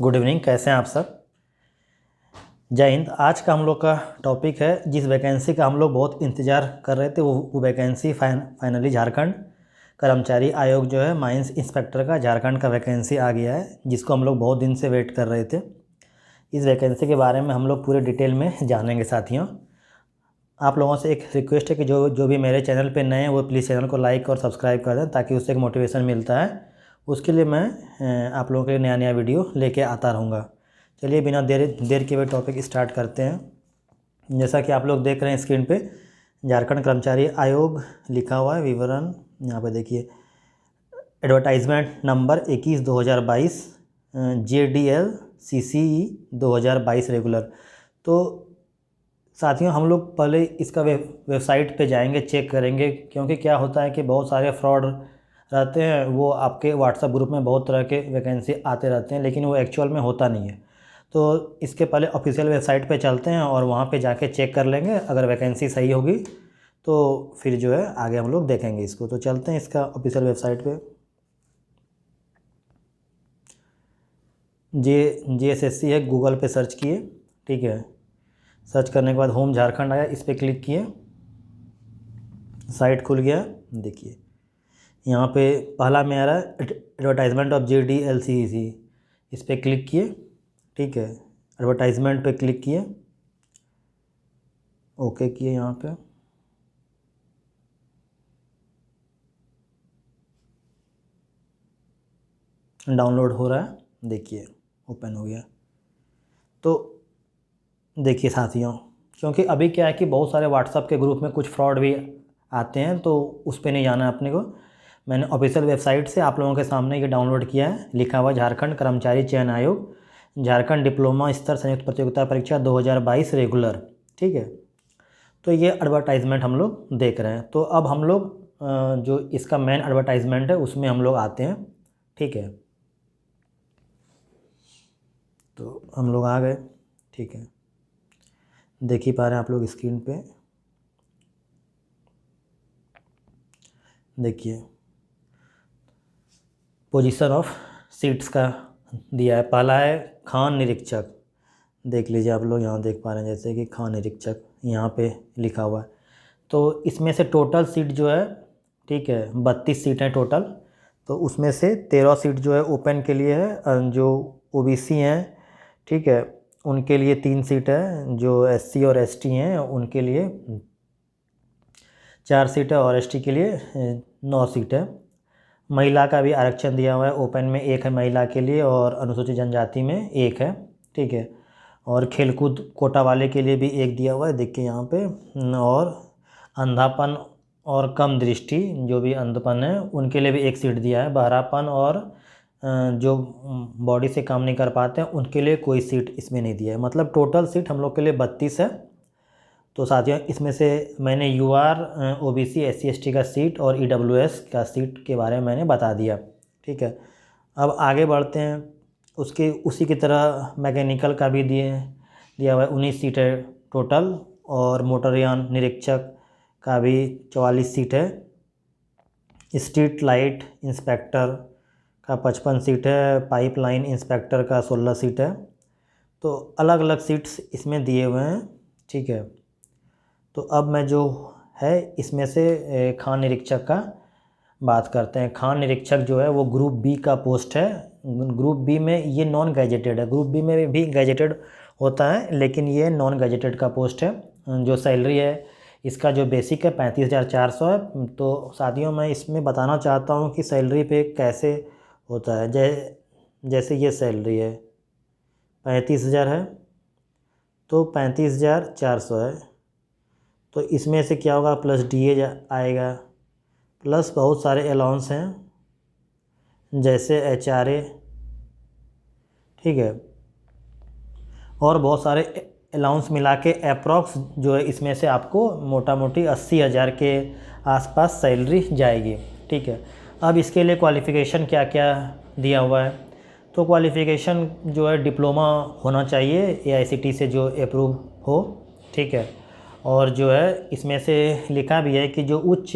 Good evening, कैसे हैं आप सब। जय हिंद। आज का हम लोग का टॉपिक है, जिस वैकेंसी का हम लोग बहुत इंतज़ार कर रहे थे वो वैकेंसी फाइनली झारखंड कर्मचारी आयोग जो है माइंस इंस्पेक्टर का झारखंड का वैकेंसी आ गया है, जिसको हम लोग बहुत दिन से वेट कर रहे थे। इस वैकेंसी के बारे में हम लोग पूरे डिटेल में जानेंगे। साथियों, आप लोगों से एक रिक्वेस्ट है कि जो भी मेरे चैनल पे नए हैं वो प्लीज़ चैनल को लाइक और सब्सक्राइब कर दें, ताकि उससे एक मोटिवेशन मिलता है। उसके लिए मैं आप लोगों के लिए नया नया वीडियो लेके आता रहूँगा। चलिए बिना देर के हुए टॉपिक स्टार्ट करते हैं। जैसा कि आप लोग देख रहे हैं स्क्रीन पे, झारखंड कर्मचारी आयोग लिखा हुआ है, विवरण यहाँ पे देखिए। Advertisement number 21/2022 JDL CCE 2022 regular. तो साथियों, हम लोग पहले इसका वेबसाइट पे जाएंगे, चेक करेंगे, क्योंकि क्या होता है कि बहुत सारे फ्रॉड रहते हैं। वो आपके व्हाट्सएप ग्रुप में बहुत तरह के वैकेंसी आते रहते हैं, लेकिन वो एक्चुअल में होता नहीं है। तो इसके पहले ऑफिशियल वेबसाइट पे चलते हैं और वहाँ पे जाके चेक कर लेंगे। अगर वैकेंसी सही होगी तो फिर जो है आगे हम लोग देखेंगे इसको। तो चलते हैं इसका ऑफिशियल वेबसाइट पे। JSSC है, गूगल पे सर्च किए, ठीक है। सर्च करने के बाद होम झारखंड आया, इस पर क्लिक किए, साइट खुल गया। देखिए यहाँ पे पहला में आ रहा है एडवर्टाइजमेंट ऑफ JDLCEC, इस पर क्लिक किए, ठीक है। एडवर्टाइजमेंट पे क्लिक किए, ओके किए। यहाँ पे डाउनलोड हो रहा है, देखिए ओपन हो गया। तो देखिए साथियों, क्योंकि अभी क्या है कि बहुत सारे व्हाट्सएप के ग्रुप में कुछ फ्रॉड भी आते हैं, तो उस पर नहीं जाना है अपने को। मैंने ऑफिशियल वेबसाइट से आप लोगों के सामने ये डाउनलोड किया है। लिखा हुआ झारखंड कर्मचारी चयन आयोग झारखंड डिप्लोमा स्तर संयुक्त प्रतियोगिता परीक्षा 2022 रेगुलर, ठीक है। तो ये एडवर्टाइजमेंट हम लोग देख रहे हैं। तो अब हम लोग जो इसका मेन एडवर्टाइजमेंट है उसमें हम लोग आते हैं, ठीक है। तो हम लोग आ गए, ठीक है। देख ही पा रहे हैं आप लोग स्क्रीन पे, देखिए पोजीशन ऑफ सीट्स का दिया है। पहला है खान निरीक्षक, देख लीजिए आप लोग, यहाँ देख पा रहे हैं जैसे कि खान निरीक्षक यहाँ पे लिखा हुआ है। तो इसमें से टोटल सीट जो है, ठीक है, 32 सीट हैं टोटल। तो उसमें से 13 सीट जो है ओपन के लिए है, जो OBC हैं, ठीक है, उनके लिए 3 सीट है। जो SC और ST हैं उनके लिए 4 सीट है, और ST के लिए 9 सीट है। महिला का भी आरक्षण दिया हुआ है, ओपन में 1 है महिला के लिए, और अनुसूचित जनजाति में 1 है, ठीक है। और खेलकूद कोटा वाले के लिए भी 1 दिया हुआ है, देखिए यहाँ पे। और अंधापन और कम दृष्टि, जो भी अंधपन है उनके लिए भी 1 सीट दिया है। बहरापन और जो बॉडी से काम नहीं कर पाते हैं उनके लिए कोई सीट इसमें नहीं दिया है। मतलब टोटल सीट हम लोग के लिए 32 है। तो साथियों, इसमें से मैंने UR OBC SC ST का सीट और EWS का सीट के बारे में मैंने बता दिया, ठीक है। अब आगे बढ़ते हैं। उसी की तरह मैकेनिकल का भी दिया हुआ है, 19 सीट है टोटल। और मोटरयान निरीक्षक का भी 44 सीट है। स्ट्रीट लाइट इंस्पेक्टर का 55 सीट है। पाइपलाइन इंस्पेक्टर का 16 सीट है। तो अलग अलग सीट्स इसमें दिए हुए हैं, ठीक है। तो अब मैं जो है इसमें से खान निरीक्षक का बात करते हैं। खान निरीक्षक जो है वो ग्रुप B का पोस्ट है। ग्रुप B में ये नॉन गैजेटेड है। ग्रुप B में भी गैजेटेड होता है, लेकिन ये नॉन गैजेटेड का पोस्ट है। जो सैलरी है इसका जो बेसिक है 35,400 है। तो साथियों, मैं इसमें बताना चाहता हूँ कि सैलरी पे कैसे होता है। जैसे ये सैलरी है 35,000 है, तो 35,400 है। तो इसमें से क्या होगा, प्लस DA आएगा, प्लस बहुत सारे अलाउंस हैं जैसे HRA, ठीक है। और बहुत सारे अलाउंस मिला के अप्रॉक्स जो है इसमें से आपको मोटा मोटी 80,000 के आसपास सैलरी जाएगी, ठीक है। अब इसके लिए क्वालिफ़िकेशन क्या क्या दिया हुआ है। तो क्वालिफ़िकेशन जो है डिप्लोमा होना चाहिए AICTE से जो अप्रूव हो, ठीक है। और जो है इसमें से लिखा भी है कि जो उच्च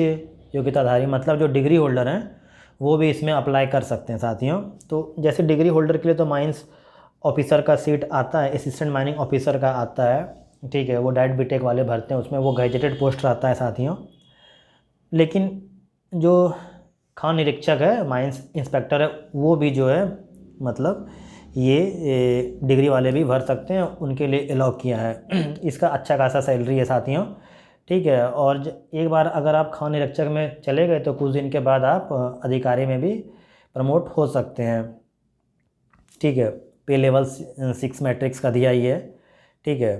योग्यताधारी, मतलब जो डिग्री होल्डर हैं, वो भी इसमें अप्लाई कर सकते हैं साथियों। तो जैसे डिग्री होल्डर के लिए तो माइंस ऑफिसर का सीट आता है, असिस्टेंट माइनिंग ऑफिसर का आता है, ठीक है, वो डायरेक्ट बीटेक वाले भरते हैं, उसमें वो गैजेटेड पोस्ट रहता है साथियों। लेकिन जो खान निरीक्षक है, माइंस इंस्पेक्टर है, वो भी जो है मतलब ये डिग्री वाले भी भर सकते हैं, उनके लिए अलाउ किया है। इसका अच्छा खासा सैलरी है साथियों, ठीक है। और एक बार अगर आप खान निरीक्षक में चले गए तो कुछ दिन के बाद आप अधिकारी में भी प्रमोट हो सकते हैं, ठीक है। पे लेवल 6 मैट्रिक्स का दिया ही है, ठीक है।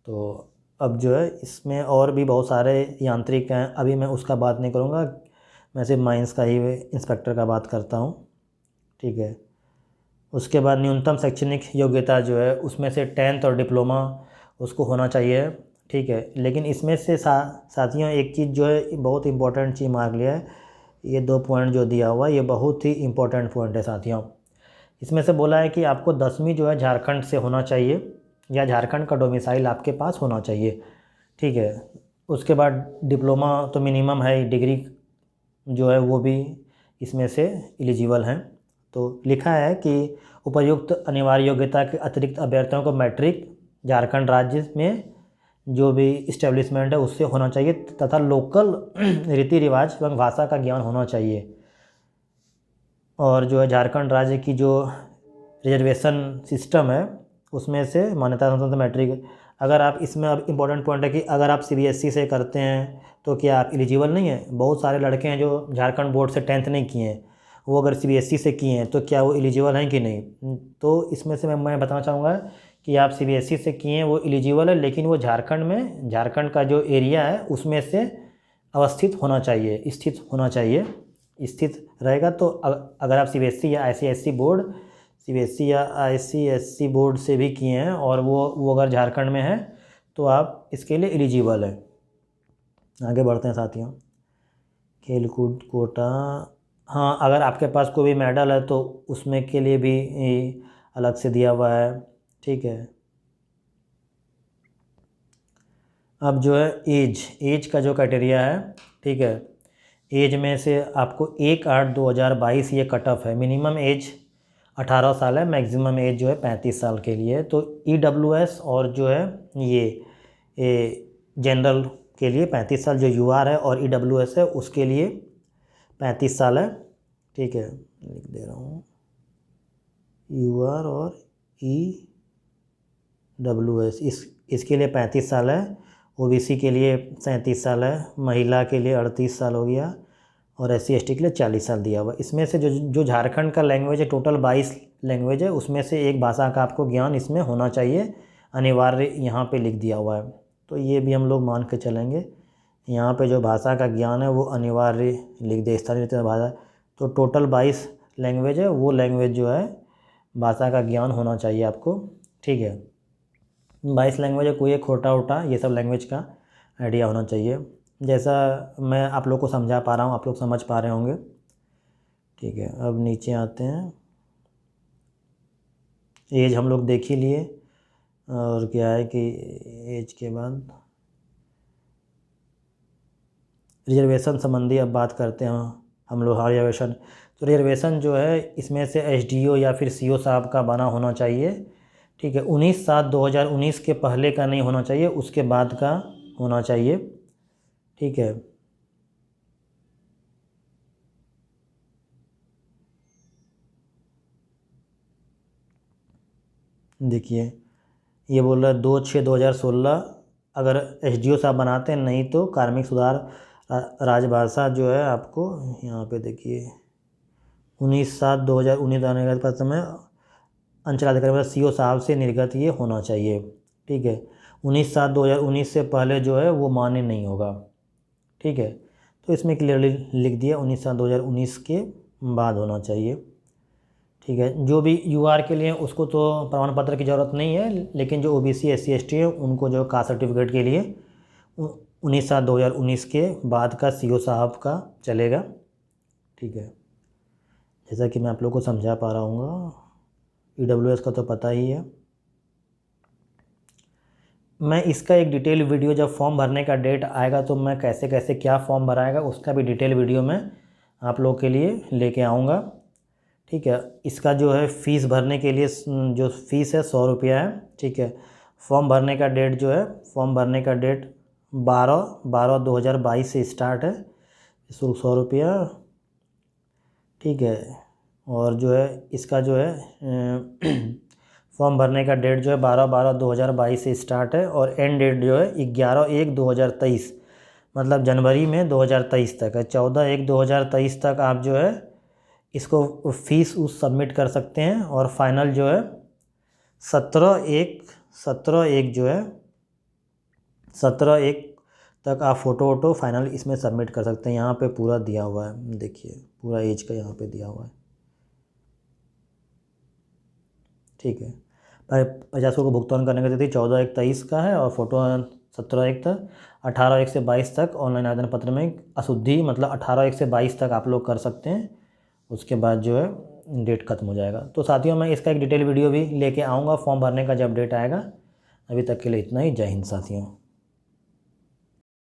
तो अब जो है इसमें और भी बहुत सारे यांत्रिक हैं, अभी मैं उसका बात नहीं करूँगा, मैं सिर्फ माइंस का ही इंस्पेक्टर का बात करता हूँ, ठीक है। उसके बाद न्यूनतम शैक्षणिक योग्यता जो है उसमें से 10th और डिप्लोमा उसको होना चाहिए, ठीक है। लेकिन इसमें से साथियों एक चीज़ जो है बहुत इंपॉर्टेंट चीज़ मार्क लिया है, ये 2 पॉइंट जो दिया हुआ है ये बहुत ही इंपॉर्टेंट पॉइंट है साथियों। इसमें से बोला है कि आपको 10वीं जो है झारखंड से होना चाहिए या झारखंड का डोमिसाइल आपके पास होना चाहिए, ठीक है। उसके बाद डिप्लोमा तो मिनिमम है, डिग्री जो है वो भी इसमें से एलिजिबल हैं। तो लिखा है कि उपर्युक्त अनिवार्य योग्यता के अतिरिक्त अभ्यर्थियों को मैट्रिक झारखंड राज्य में जो भी इस्टेब्लिशमेंट है उससे होना चाहिए तथा लोकल रीति रिवाज एवं भाषा का ज्ञान होना चाहिए। और जो है झारखंड राज्य की जो रिजर्वेशन सिस्टम है उसमें से मान्यता संपन्न मैट्रिक, अगर आप इसमें अब इम्पोर्टेंट पॉइंट है कि अगर आप सीबीएसई से करते हैं तो क्या आप एलिजिबल नहीं हैं। बहुत सारे लड़के हैं जो झारखंड बोर्ड से 10th नहीं किए हैं, वो अगर सीबीएसई से किए हैं तो क्या वो एलिजिबल हैं कि नहीं। तो इसमें से मैं बताना चाहूँगा कि आप सीबीएसई से किए हैं वो एलिजिबल है, लेकिन वो झारखंड में, झारखंड का जो एरिया है उसमें से अवस्थित होना चाहिए, स्थित होना चाहिए। स्थित रहेगा तो अगर आप सीबीएसई या आईसीएसई बोर्ड, सीबीएसई या आईसीएसई बोर्ड से भी किए हैं और वो अगर झारखंड में है तो आप इसके लिए एलिजिबल है। आगे बढ़ते हैं साथियों। खेल कूद कोटा, हाँ अगर आपके पास कोई भी मेडल है तो उसमें के लिए भी अलग से दिया हुआ है, ठीक है। अब जो है एज का जो क्राइटेरिया है, ठीक है, एज में से आपको 1/8/2022 ये कट ऑफ है। मिनिमम एज 18 साल है, मैक्सिमम एज जो है 35 साल के लिए। तो ईडब्ल्यूएस और जो है ये जनरल के लिए 35 साल जो यूआर है और ईडब्ल्यूएस है उसके लिए 35 साल है, ठीक है। लिख दे रहा हूँ यूआर और ईडब्ल्यूएस, इसके लिए 35 साल है। ओबीसी के लिए 37 साल है, महिला के लिए 38 साल हो गया और SC ST के लिए 40 साल दिया हुआ। इसमें से जो झारखंड का लैंग्वेज है, टोटल 22 लैंग्वेज है, उसमें से एक भाषा का आपको ज्ञान इसमें होना चाहिए, अनिवार्य यहाँ पे लिख दिया हुआ है। तो ये भी हम लोग मान के चलेंगे, यहाँ पे जो भाषा का ज्ञान है वो अनिवार्य लिख दे, स्थानीय भाषा। तो टोटल 22 लैंग्वेज है, वो लैंग्वेज जो है भाषा का ज्ञान होना चाहिए आपको, ठीक है। 22 लैंग्वेज है, कोई एक खोटा उटा ये सब लैंग्वेज का आइडिया होना चाहिए। जैसा मैं आप लोग को समझा पा रहा हूँ आप लोग समझ पा रहे होंगे, ठीक है। अब नीचे आते हैं, एज हम लोग देख ही लिए, और क्या है कि एज के बाद रिजर्वेशन संबंधी अब बात करते हैं हम लोग। हाँ रिजर्वेशन, तो रिजर्वेशन जो है इसमें से एसडीओ या फिर सीओ साहब का बना होना चाहिए, ठीक है। 19/7/2019 के पहले का नहीं होना चाहिए, उसके बाद का होना चाहिए, ठीक है। देखिए ये बोल रहा है 2/6/2016 अगर एसडीओ साहब बनाते हैं, नहीं तो कार्मिक सुधार राजभाषा जो है आपको यहाँ पे देखिए 19/7/2019 आने का समय अंचलाधिकारी मतलब सीओ साहब से निर्गत ये होना चाहिए, ठीक है। 19/7/2019 से पहले जो है वो मान्य नहीं होगा, ठीक है। तो इसमें क्लियरली लिख दिया 19/7/2019 के बाद होना चाहिए, ठीक है। जो भी यूआर के लिए उसको तो प्रमाण पत्र की ज़रूरत नहीं है, लेकिन जो ओबीसी SC ST है उनको जो कास्ट सर्टिफिकेट के लिए 19/7/2019 के बाद का सीओ साहब का चलेगा, ठीक है। जैसा कि मैं आप लोग को समझा पा रहा हूँ, ईडब्ल्यूएस का तो पता ही है। मैं इसका एक डिटेल वीडियो जब फॉर्म भरने का डेट आएगा तो मैं कैसे कैसे क्या फॉर्म भराएगा उसका भी डिटेल वीडियो मैं आप लोग के लिए लेके आऊँगा, ठीक है। इसका जो है फ़ीस भरने के लिए जो फ़ीस है 100 रुपया है, ठीक है। फॉर्म भरने का डेट जो है, फॉर्म भरने का डेट 12/12/2022 से स्टार्ट है, शुल्क 100 रुपया, ठीक है। और जो है इसका जो है फॉर्म भरने का डेट जो है 12/12/2022 से स्टार्ट है और एंड डेट जो है 11/1/2023, मतलब जनवरी में 2023 तक है। 14/1/2023 तक आप जो है इसको फ़ीस उस सबमिट कर सकते हैं और फाइनल जो है 17/1 जो है 17/1 तक आप फ़ोटो वोटो फाइनल इसमें सबमिट कर सकते हैं। यहाँ पे पूरा दिया हुआ है, देखिए पूरा एज का यहाँ पे दिया हुआ है, ठीक है। 50 को भुगतान करने की तिथि 14/1/23 का है और फ़ोटो 17/1 तक। 18/1 से 22 तक ऑनलाइन आवेदन पत्र में अशुद्धि, मतलब 18/1 से 22 तक आप लोग कर सकते हैं, उसके बाद जो है डेट ख़त्म हो जाएगा। तो साथियों मैं इसका एक डिटेल वीडियो भी लेके आऊँगा फॉर्म भरने का जब डेट आएगा। अभी तक के लिए इतना ही। जय हिंद साथियों।